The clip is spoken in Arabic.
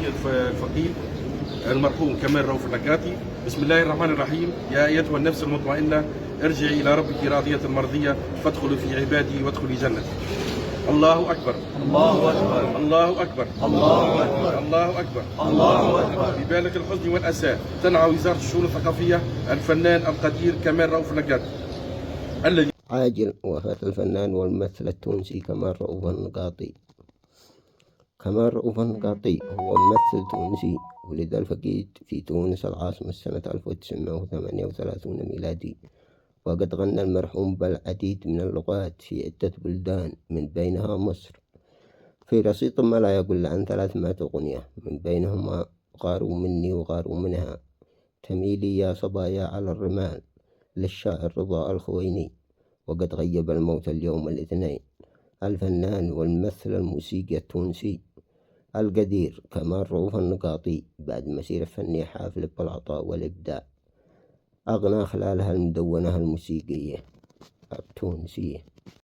الفقيه المرحوم كمال رؤوف النقاطي. بسم الله الرحمن الرحيم. يا أيتها النفس المطمئنة ارجعي إلى ربك راضية مرضية فادخلي في عبادي وادخلي جنتي. الله أكبر، الله أكبر، الله أكبر، الله أكبر، الله أكبر، الله أكبر. في بالغ الحزن والأسى تنعى وزارة الشؤون الثقافية الفنان القدير كمال رؤوف النقاطي الذي عاجل وفاة الفنان والممثل التونسي كمال رؤوف النقاطي. كمال رؤوف النقاطي هو ممثل تونسي ولد الفقيد في تونس العاصمة سنة 1938 ميلادي، وقد غنى المرحوم بالعديد من اللغات في عدة بلدان من بينها مصر، في رصيد ما لا يقل عن 300 أغنية، من بينهما غاروا مني وغاروا منها، تميلي يا صبايا على الرمال للشاعر رضا الخويني. وقد غيب الموت اليوم الاثنين الفنان والممثل الموسيقي التونسي القدير كمال رؤوف النقاطي بعد مسيرة فنية حافلة بالعطاء والإبداع، أغنى خلالها المدونة الموسيقية التونسية.